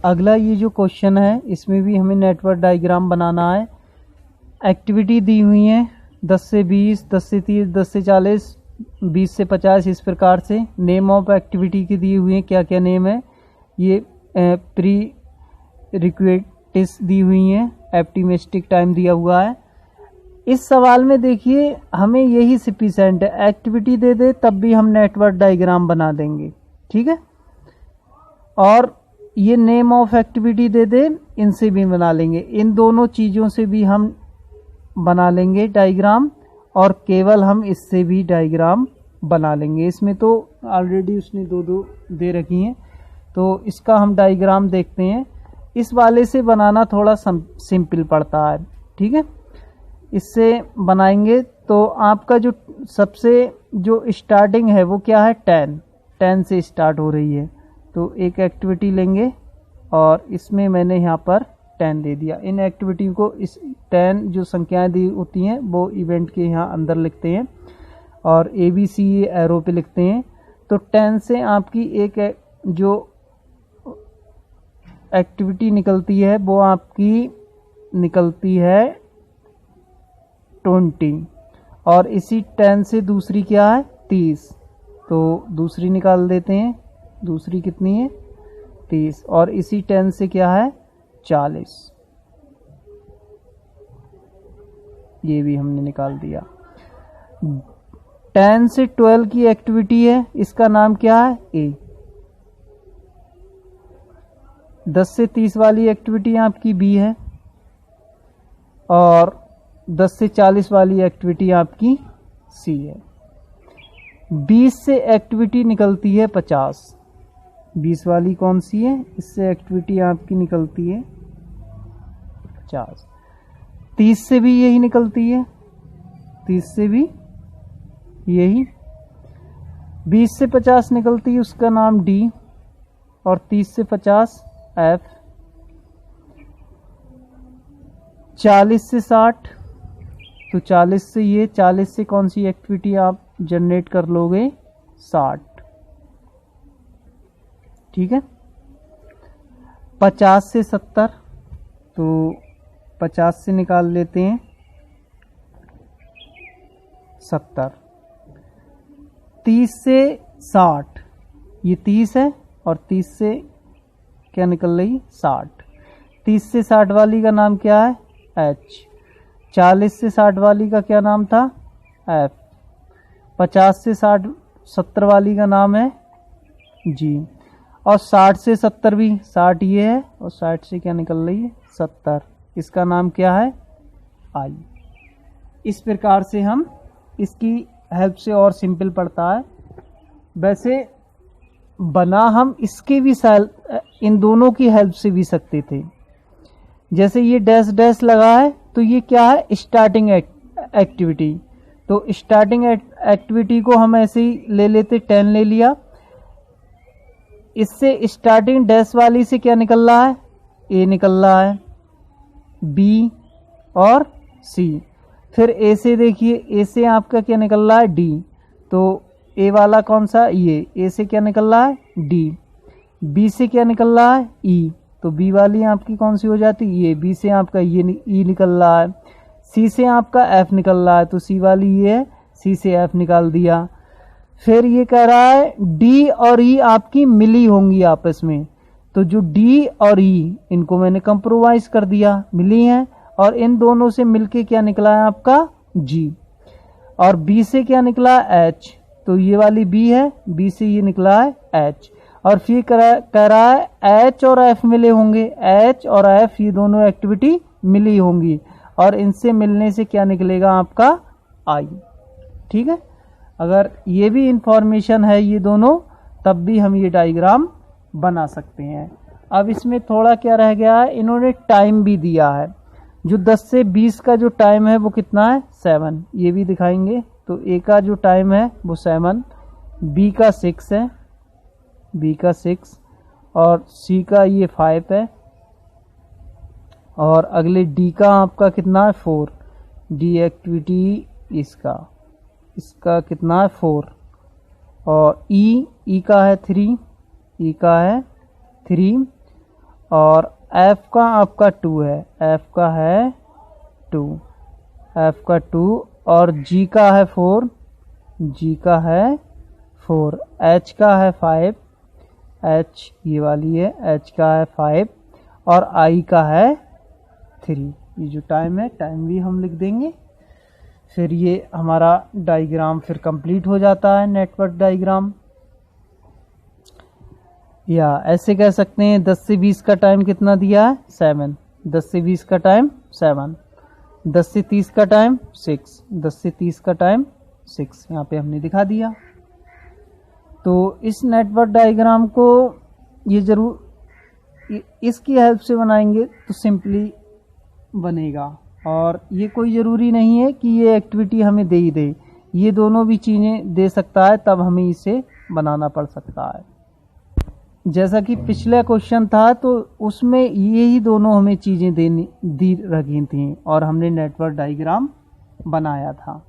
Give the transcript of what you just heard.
अगला ये जो क्वेश्चन है इसमें भी हमें नेटवर्क डायग्राम बनाना है। एक्टिविटी दी हुई है 10 से 20, 10 से 30, 10 से 40, 20 से 50, इस प्रकार से। नेम ऑफ एक्टिविटी की दी हुई है, क्या क्या नेम है। ये प्री रिक्वेस्ट दी हुई है, एप्टिमेस्टिक टाइम दिया हुआ है। इस सवाल में देखिए हमें यही सफिशिएंट है, एक्टिविटी दे दे तब भी हम नेटवर्क डायग्राम बना देंगे, ठीक है। और ये नेम ऑफ एक्टिविटी दे दे, इनसे भी बना लेंगे, इन दोनों चीज़ों से भी हम बना लेंगे डायग्राम, और केवल हम इससे भी डायग्राम बना लेंगे। इसमें तो ऑलरेडी उसने दो दो दे रखी हैं, तो इसका हम डायग्राम देखते हैं। इस वाले से बनाना थोड़ा सिंपल पड़ता है, ठीक है। इससे बनाएंगे तो आपका जो सबसे जो स्टार्टिंग है वो क्या है, 10 से स्टार्ट हो रही है। तो एक एक्टिविटी लेंगे और इसमें मैंने यहाँ पर 10 दे दिया। इन एक्टिविटी को इस 10 जो संख्याएं दी होती हैं वो इवेंट के यहाँ अंदर लिखते हैं और ABC एरो पे लिखते हैं। तो 10 से आपकी एक जो एक्टिविटी निकलती है वो आपकी निकलती है 20, और इसी 10 से दूसरी क्या है 30, तो दूसरी निकाल देते हैं। दूसरी कितनी है 30, और इसी 10 से क्या है 40, ये भी हमने निकाल दिया। 10 से 12 की एक्टिविटी है, इसका नाम क्या है A। 10 से 30 वाली एक्टिविटी आपकी B है, और 10 से 40 वाली एक्टिविटी आपकी C है। 20 से एक्टिविटी निकलती है 50, 20 वाली कौन सी है, इससे एक्टिविटी आपकी निकलती है 50। 30 से भी यही निकलती है, 30 से भी यही। 20 से 50 निकलती है, उसका नाम D, और 30 से 50 F। 40 से 60, तो 40 से ये, 40 से कौन सी एक्टिविटी आप जनरेट कर लोगे 60, ठीक है। 50 से 70, तो 50 से निकाल लेते हैं 70। 30 से 60, ये 30 है, और 30 से क्या निकल रही 60। 30 से 60 वाली का नाम क्या है H। 40 से 60 वाली का क्या नाम था F। 50 से 70 वाली का नाम है G, और 60 से 70 भी, 60 ये है और 60 से क्या निकल रही है 70, इसका नाम क्या है I। इस प्रकार से हम इसकी हेल्प से, और सिंपल पड़ता है। वैसे बना हम इसके भी इन दोनों की हेल्प से भी सकते थे। जैसे ये डैश डैश लगा है तो ये क्या है स्टार्टिंग एक्टिविटी, तो स्टार्टिंग एक्टिविटी को हम ऐसे ही ले लेते, 10 ले लिया। इससे स्टार्टिंग डैश वाली से क्या निकल रहा है A निकल रहा है, B और C। फिर A से देखिए, A से आपका क्या निकल रहा है D, तो A वाला कौन सा, ये A से क्या निकल रहा है D। B से क्या निकल रहा है E, तो B वाली आपकी कौन सी हो जाती है ये। B से आपका ये E निकल रहा है। C से आपका F निकल रहा है, तो C वाली ये है, C से F निकाल दिया। फिर ये कह रहा है D और E आपकी मिली होंगी आपस में, तो जो D और E इनको मैंने कंप्रोमाइज कर दिया, मिली हैं, और इन दोनों से मिलके क्या निकला है आपका G। और B से क्या निकला H, तो ये वाली B है, B से ये निकला है H। और फिर कह रहा है H और F मिले होंगे, H और F ये दोनों एक्टिविटी मिली होंगी, और इनसे मिलने से क्या निकलेगा आपका I, ठीक है। अगर ये भी इंफॉर्मेशन है ये दोनों, तब भी हम ये डायग्राम बना सकते हैं। अब इसमें थोड़ा क्या रह गया है, इन्होंने टाइम भी दिया है। जो 10 से 20 का जो टाइम है वो कितना है 7, ये भी दिखाएंगे। तो A का जो टाइम है वो 7, B का 6 है, B का 6, और C का ये 5 है, और अगले D का आपका कितना है 4। D एक्टिविटी इसका कितना है 4, और E का है 3, E का है 3, और एफ का आपका 2 है, एफ का है 2, एफ का 2 और जी का है 4, जी का है 4, एच का है 5, एच ये वाली है, एच का है 5 और आई का है 3। ये जो टाइम है, टाइम भी हम लिख देंगे। फिर ये हमारा डायग्राम फिर कंप्लीट हो जाता है, नेटवर्क डायग्राम। या ऐसे कह सकते हैं 10 से 20 का टाइम कितना दिया है 7, 10 से 20 का टाइम 7, 10 से 30 का टाइम 6, 10 से 30 का टाइम 6, यहाँ पे हमने दिखा दिया। तो इस नेटवर्क डायग्राम को ये जरूर इसकी हेल्प से बनाएंगे तो सिंपली बनेगा, और ये कोई ज़रूरी नहीं है कि ये एक्टिविटी हमें दे ही दे, ये दोनों भी चीज़ें दे सकता है तब हमें इसे बनाना पड़ सकता है। जैसा कि पिछला क्वेश्चन था तो उसमें ये ही दोनों हमें चीज़ें दी रखी थी और हमने नेटवर्क डायग्राम बनाया था।